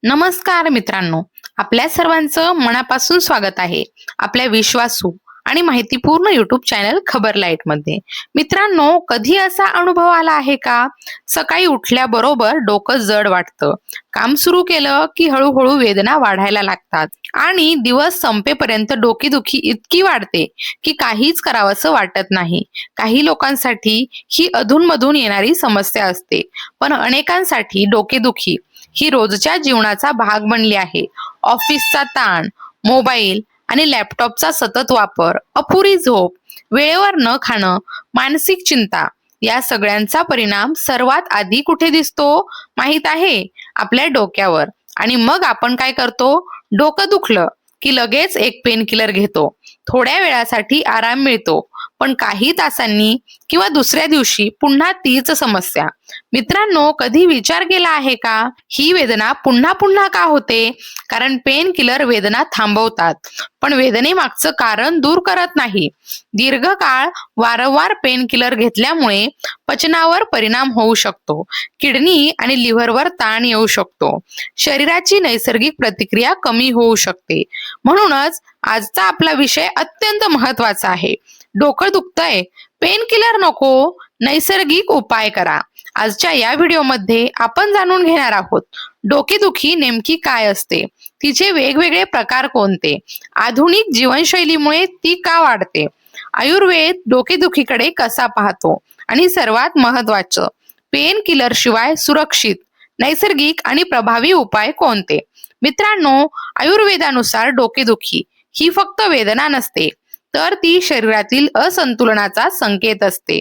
नमस्कार मित्रांनो, आपल्या सर्वांचं मनापासून स्वागत आहे आपल्या विश्वासू आणि माहितीपूर्ण युट्यूब चॅनल खबर लाईट मध्ये. मित्रांनो, कधी असा अनुभव आला आहे का? सकाळी उठल्याबरोबर डोकं जड वाटतं, काम सुरू केलं की हळूहळू वेदना वाढायला लागतात आणि दिवस संपेपर्यंत डोकेदुखी इतकी वाढते की काहीच करावंसं वाटत नाही. काही लोकांसाठी ही अधूनमधून येणारी समस्या असते, पण अनेकांसाठी डोकेदुखी ही रोजच्या जीवनाचा भाग बनली आहे. ऑफिसचा ताण, मोबाईल आणि लॅपटॉपचा सतत वापर, अपुरी झोप, वेळेवर न खाणं, मानसिक चिंता या सगळ्यांचा परिणाम सर्वात आधी कुठे दिसतो माहित आहे? आपल्या डोक्यावर. आणि मग आपण काय करतो? डोकं दुखलं की लगेच एक पेन किलर घेतो. थोड्या वेळासाठी आराम मिळतो, पण काही तासांनी किंवा दुसऱ्या दिवशी पुन्हा तीच समस्या. मित्रांनो, कधी विचार केला आहे का, ही वेदना पुन्हा पुन्हा का होते? कारण पेन किलर वेदना थांबवतात, पण वेदनेमागचं कारण दूर करत नाही. दीर्घकाळ वारंवार पेन किलर घेतल्यामुळे पचनावर परिणाम होऊ शकतो, किडनी आणि लिव्हरवर ताण येऊ शकतो, शरीराची नैसर्गिक प्रतिक्रिया कमी होऊ शकते. म्हणूनच आजचा आपला विषय अत्यंत महत्वाचा आहे. डोकं दुखतंय, पेन किलर नको, नैसर्गिक उपाय करा. आजच्या या व्हिडिओमध्ये आपण जाणून घेणार आहोत डोकेदुखी नेमकी काय असते, तिचे वेगवेगळे प्रकार कोणते, आधुनिक जीवनशैलीमुळे ती का वाढते, आयुर्वेद डोकेदुखीकडे कसा पाहतो, आणि सर्वात महत्वाचं, पेन किलर शिवाय सुरक्षित, नैसर्गिक आणि प्रभावी उपाय कोणते. मित्रांनो, आयुर्वेदानुसार डोकेदुखी ही फक्त वेदना नसते, तर ती शरीरातील असंतुलनाचा संकेत असते.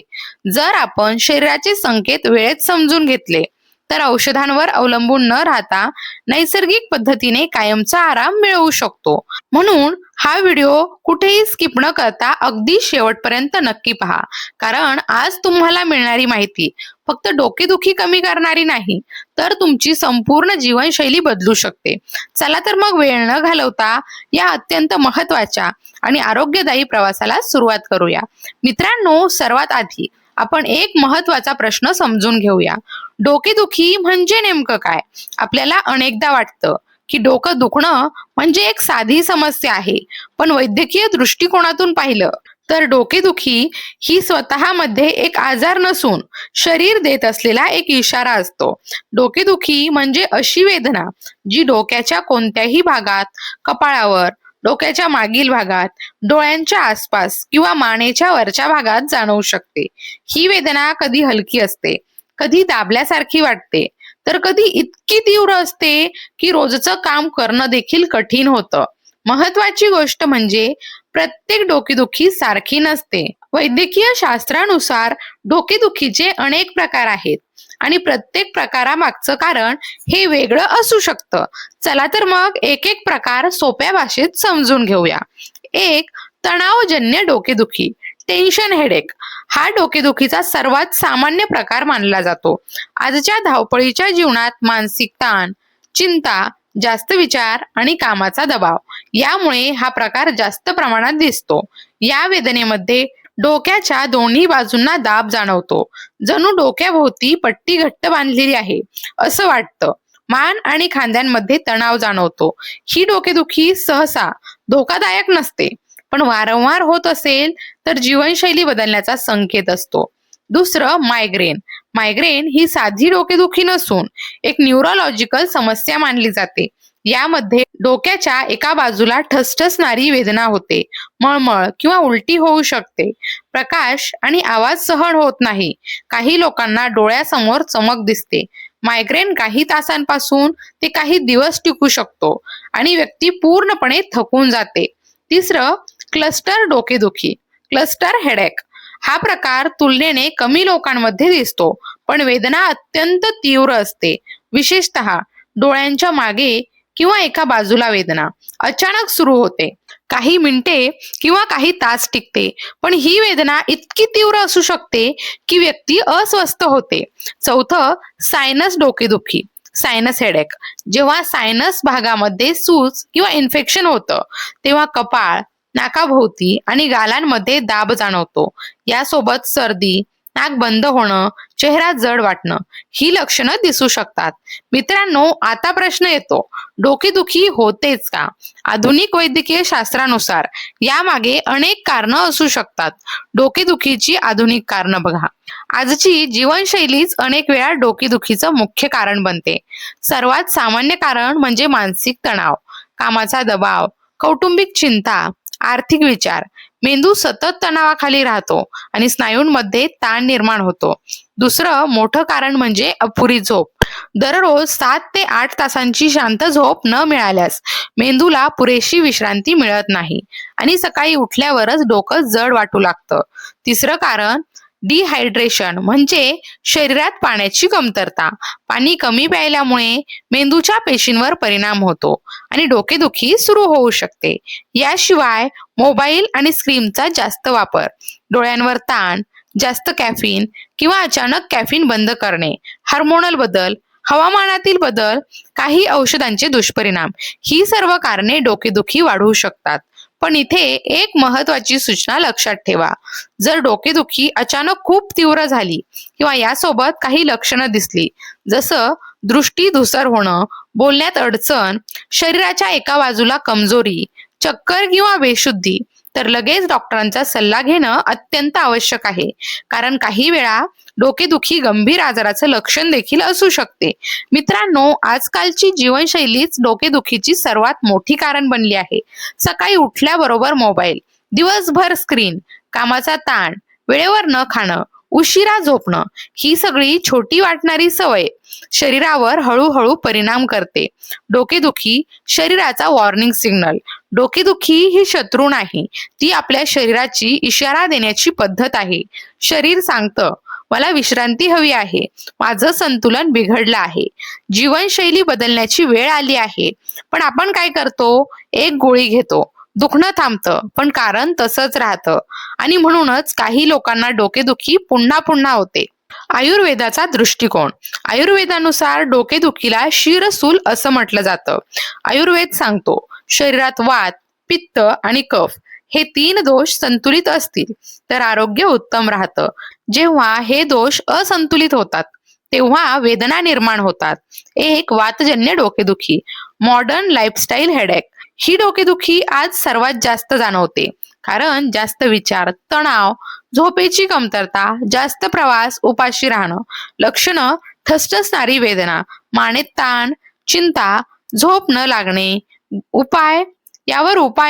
जर आपण शरीराचे संकेत वेळेत समजून घेतले, तर औषधांवर अवलंबून न राहता नैसर्गिक पद्धतीने कायमचा आराम मिळवू शकतो. म्हणून हा व्हिडिओ कुठेही स्किप न करता अगदी शेवटपर्यंत नक्की पहा, कारण आज तुम्हाला मिळणारी माहिती फक्त डोकेदुखी कमी करणारी नाही, तर तुमची संपूर्ण जीवनशैली बदलू शकते. चला तर मग वेळ न घालवता या अत्यंत महत्वाच्या आणि आरोग्यदायी प्रवासाला सुरुवात करूया. मित्रांनो, सर्वात आधी आपण एक महत्वाचा प्रश्न समजून घेऊया. डोकेदुखी म्हणजे नेमकं काय? आपल्याला अनेकदा वाटतं की डोकं दुखणं म्हणजे एक साधी समस्या आहे, पण वैद्यकीय दृष्टिकोनातून पाहिलं तर डोकेदुखी ही स्वतःमध्ये एक आजार नसून शरीर देत असलेला एक इशारा असतो. डोकेदुखी म्हणजे अशी वेदना जी डोक्याच्या कोणत्याही भागात, कपाळावर, डोक्याच्या मागील भागात, डोळ्यांच्या आसपास किंवा मानेच्या वरच्या भागात जाणवू शकते. ही वेदना कधी हलकी असते, कधी दाबल्यासारखी वाटते, तर कधी इतकी तीव्र असते की रोजचं काम करणं देखील कठीण होतं. महत्वाची गोष्ट म्हणजे प्रत्येक डोकेदुखी सारखी नसते. वैद्यकीय शास्त्रानुसार डोकेदुखीचे अनेक प्रकार आहेत आणि प्रत्येक प्रकारामागचं कारण हे वेगळं असू शकतं. चला तर मग एक एक प्रकार सोप्या भाषेत समजून घेऊया. एक, तणावजन्य डोकेदुखी, टेन्शन हेडेक. हा डोकेदुखीचा सर्वात सामान्य प्रकार मानला जातो. आजच्या धावपळीच्या जीवनात मानसिक ताण, चिंता, जास्त विचार आणि कामाचा दबाव यामुळे हा प्रकार जास्त प्रमाणात दिसतो. या वेदनेमध्ये डोक्याच्या दोन्ही बाजूंना दाब जाणवतो, जणू डोक्याभोवती पट्टी घट्ट बांधलेली आहे असं वाटतं. मान आणि खांद्यांमध्ये तणाव जाणवतो. ही डोकेदुखी सहसा धोकादायक नसते, पण वारंवार होत असेल तर जीवनशैली बदलण्याचा संकेत असतो. दुसरं, मायग्रेन. मायग्रेन ही साधी डोकेदुखी नसून एक न्यूरोलॉजिकल समस्या मानली जाते. यामध्ये डोक्याच्या एका बाजूला ठसठसणारी वेदना होते, मळमळ किंवा उलटी होऊ शकते, प्रकाश आणि आवाज सहन होत नाही, काही लोकांना डोळ्यासमोर चमक दिसते. मायग्रेन काही तासांपासून ते काही दिवस टिकू शकतो आणि व्यक्ती पूर्णपणे थकून जाते. तिसरं, क्लस्टर डोकेदुखी, क्लस्टर हेडेक. हा प्रकार तुलनेने कमी लोकांमध्ये दिसतो, पण वेदना अत्यंत तीव्र असते. विशेषतः डोळ्यांच्या मागे किंवा एका बाजूला वेदना अचानक सुरू होते, काही मिनिटे किंवा काही तास टिकते, पण ही वेदना इतकी तीव्र असू शकते की व्यक्ती अस्वस्थ होते. चौथं, सायनस डोकेदुखी, सायनस हेडेक. जेव्हा सायनस भागामध्ये सूज किंवा इन्फेक्शन होतं, तेव्हा कपाळ, नाकाभोवती आणि गालांमध्ये दाब जाणवतो. यासोबत सर्दी, नाक बंद होणं, चेहरा जड वाटणं ही लक्षणं दिसू शकतात. मित्रांनो, आता प्रश्न येतो, डोकेदुखी होतेच का? आधुनिक वैद्यकीय शास्त्रानुसार यामागे अनेक कारणं असू शकतात. डोकेदुखीची आधुनिक कारणं बघा. आजची जीवनशैलीच अनेक वेळा डोकेदुखीचं मुख्य कारण बनते. सर्वात सामान्य कारण म्हणजे मानसिक तणाव, कामाचा दबाव, कौटुंबिक चिंता, आर्थिक विचार. मेंदू सतत तणावाखाली राहतो आणि स्नायूंमध्ये ताण निर्माण होतो. दुसरं मोठं कारण म्हणजे अपुरी झोप. दररोज 7 ते 8 तासांची शांत झोप न मिळाल्यास मेंदूला पुरेशी विश्रांती मिळत नाही आणि सकाळी उठल्यावरच डोकं जड वाटू लागतं. तिसरं कारण डिहायड्रेशन म्हणजे शरीरात पाण्याची कमतरता. पाणी कमी प्यायल्यामुळे मेंदूच्या पेशींवर परिणाम होतो आणि डोकेदुखी सुरू होऊ शकते. याशिवाय मोबाईल आणि स्क्रीनचा जास्त वापर, डोळ्यांवर ताण, जास्त कॅफीन किंवा अचानक कॅफीन बंद करणे, हार्मोनल बदल, हवामानातील बदल, काही औषधांचे दुष्परिणाम ही सर्व कारणे डोकेदुखी वाढवू शकतात. पण इथे एक महत्वाची सूचना लक्षात ठेवा. जर डोकेदुखी अचानक खूप तीव्र झाली किंवा यासोबत काही लक्षणं दिसली, जसं दृष्टी धूसर होणं, बोलण्यात अडचण, शरीराच्या एका बाजूला कमजोरी, चक्कर किंवा बेशुद्धी, तर लगेच डॉक्टरांचा सल्ला घेणं अत्यंत आवश्यक आहे. कारण काही वेळा डोकेदुखी गंभीर आजाराचं लक्षण देखील असू शकते. मित्रांनो, आजकालची जीवनशैलीच डोकेदुखीची सर्वात मोठी कारण बनली आहे. सकाळी उठल्याबरोबर मोबाईल, दिवसभर स्क्रीन, कामाचा ताण, वेळेवर न खाणं, उशिरा झोपणं ही सगळी छोटी वाटणारी सवय शरीरावर हळूहळू परिणाम करते. डोकेदुखी शरीराचा वॉर्निंग सिग्नल. डोकेदुखी ही शत्रू नाही, ती आपल्या शरीराची इशारा देण्याची पद्धत आहे. शरीर सांगतं, मला विश्रांती हवी आहे, माझं संतुलन बिघडलं आहे, जीवनशैली बदलण्याची वेळ आली आहे. पण आपण काय करतो? एक गोळी घेतो, दुखणं थांबतं, पण कारण तसंच राहतं आणि म्हणूनच काही लोकांना डोकेदुखी पुन्हा पुन्हा होते. आयुर्वेदाचा दृष्टिकोन. आयुर्वेदानुसार डोकेदुखीला शिरसूल असं म्हटलं जातं. आयुर्वेद सांगतो, शरीरात वात, पित्त आणि कफ हे 3 दोष संतुलित असतील तर आरोग्य उत्तम राहतं. जेव्हा हे दोष असंतुलित होतात तेव्हा वेदना निर्माण होतात. एक वातजन्य डोकेदुखी, मॉडर्न लाईफस्टाईल हेडेक. ही डोकेदुखी आज सर्वात जास्त जाणवते कारण जास्त विचार, तणाव, झोपेची कमतरता, जास्त प्रवास, उपाशी राहणं. लक्षणं ठसठसणारी वेदना, मानेत ताण, चिंता, झोप न लागणे. उपाय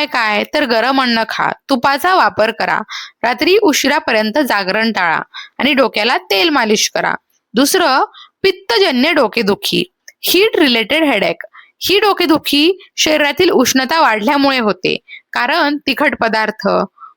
काय? तर गरम अन्न खा, तुपाचा वापर करा, रात्री उशिरापर्यंत जागरण टाळा आणि डोक्याला तेल मालिश करा. दुसरं पित्तजन्य डोकेदुखी, हीट रिलेटेड हेडेक. ही डोकेदुखी शरीरातील उष्णता वाढल्यामुळे होते कारण तिखट पदार्थ,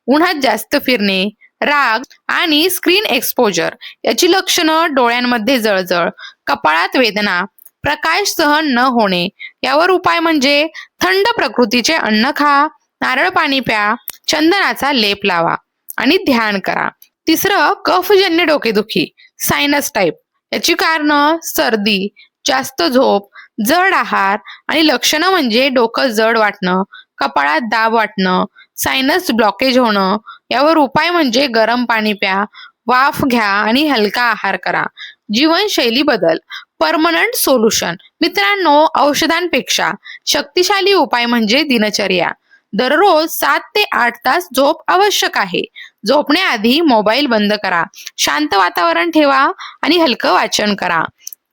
उन्हात जास्त फिरणे, राग आणि स्क्रीन एक्सपोजर. याची लक्षणं डोळ्यांमध्ये जळजळ, कपाळात वेदना, प्रकाश सहन न होणे. यावर उपाय म्हणजे थंड प्रकृतीचे अन्न खा, नारळ पाणी प्या, चंदनाचा लेप लावा आणि ध्यान करा. तिसरं कफजन्य डोकेदुखी, सायनस टाईप. याची कारणं सर्दी, जास्त झोप, जड आहार आणि लक्षणं म्हणजे डोकं जड वाटणं, कपाळात दाब वाटणं, सायनस ब्लॉकेज होणं. यावर उपाय म्हणजे गरम पाणी प्या, वाफ घ्या आणि हलका आहार करा. जीवनशैली बदल. Permanent solution. मित्रांनो, औषधांपेक्षा शक्तिशाली उपाय म्हणजे दिनचर्या. दररोज 7 ते 8 तास झोप आवश्यक आहे. झोपण्याआधी मोबाईल बंद करा, शांत वातावरण ठेवा आणि हलकं वाचन करा.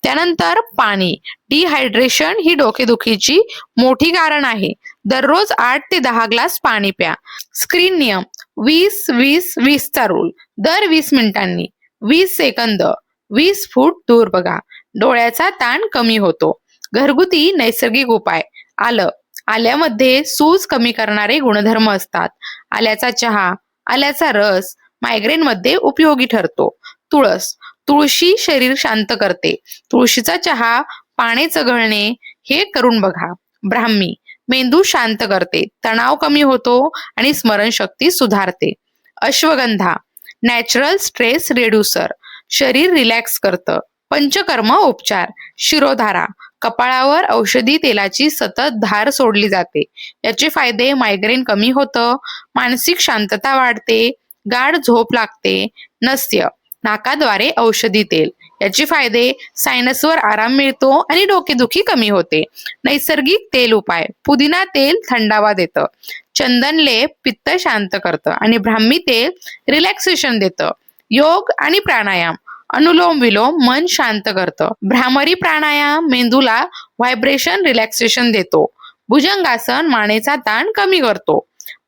त्यानंतर पाणी. डिहायड्रेशन ही डोकेदुखीची मोठी कारण आहे. दररोज 8 ते 10 ग्लास पाणी प्या. स्क्रीन नियम 20-20-20 चा रूल. दर 20 मिनिटांनी 20 सेकंद 20 फूट दूर बघा. डोळ्याचा ताण कमी होतो. घरगुती नैसर्गिक उपाय. आलं. आल्यामध्ये सूज कमी करणारे गुणधर्म असतात. आल्याचा चहा, आल्याचा रस मायग्रेनमध्ये उपयोगी ठरतो. तुळस. तुळशी शरीर शांत करते. तुळशीचा चहा, पाने चघळणे हे करून बघा. ब्राह्मी. मेंदू शांत करते, तणाव कमी होतो आणि स्मरणशक्ती सुधारते. अश्वगंधा. नॅचरल स्ट्रेस रिड्युसर, शरीर रिलॅक्स करतं. पंचकर्म उपचार. शिरोधारा. कपाळावर औषधी तेलाची सतत धार सोडली जाते. याचे फायदे: मायग्रेन कमी होतं, मानसिक शांतता वाढते, गाढ झोप लागते. नस्य. नाकाद्वारे औषधी तेल. याचे फायदे: सायनसवर आराम मिळतो आणि डोकेदुखी कमी होते. नैसर्गिक तेल उपाय: पुदिना तेल थंडावा देतं. चंदन लेप पित्त शांत करतं आणि ब्राह्मी तेल रिलॅक्सेशन देतं. योग आणि प्राणायाम: अनुलोम विलोम मन शांत करतं. भ्रामरी प्राणायाम मेंदूला व्हायब्रेशन रिलॅक्सेशन देतो. भुजंगासन मानेचा ताण कमी करतो.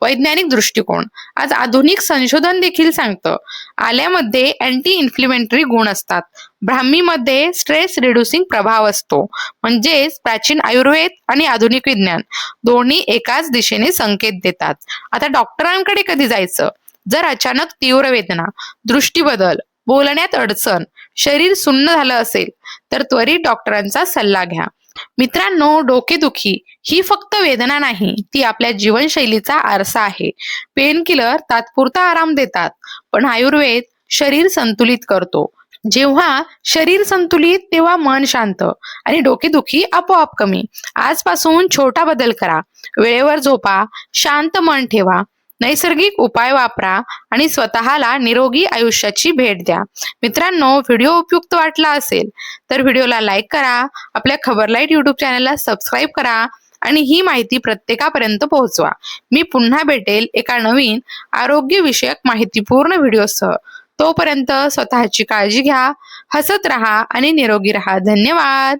वैज्ञानिक दृष्टिकोन: आज आधुनिक संशोधन देखील सांगतं आल्यामध्ये अँटी इन्फ्लेमेटरी गुण असतात. ब्राह्मीमध्ये स्ट्रेस रिड्युसिंग प्रभाव असतो. म्हणजेच प्राचीन आयुर्वेद आणि आधुनिक विज्ञान दोन्ही एकाच दिशेने संकेत देतात. आता डॉक्टरांकडे कधी जायचं? जर अचानक तीव्र वेदना, दृष्टी बदल, बोलण्यात अडचण, शरीर सुन्न झालं असेल तर त्वरित डॉक्टरांचा सल्ला घ्या. मित्रांनो, डोकेदुखी ही फक्त वेदना नाही, ती आपल्या जीवनशैलीचा आरसा आहे. पेन किलर तात्पुरता आराम देतात, पण आयुर्वेद शरीर संतुलित करतो. जेव्हा शरीर संतुलित तेव्हा मन शांत आणि डोकेदुखी आपोआप कमी. आजपासून छोटा बदल करा. वेळेवर झोपा, शांत मन ठेवा, नैसर्गिक उपाय वापरा आणि स्वतःला निरोगी आयुष्याची भेट द्या. मित्रांनो, व्हिडिओ उपयुक्त वाटला असेल तर व्हिडिओला लाईक करा, आपल्या खबरलाईट यूट्यूब चॅनलला सबस्क्राईब करा आणि ही माहिती प्रत्येकापर्यंत पोहोचवा. मी पुन्हा भेटेल एका नवीन आरोग्यविषयक माहितीपूर्ण व्हिडिओसह. तोपर्यंत स्वतःची काळजी घ्या, हसत राहा आणि निरोगी राहा. धन्यवाद.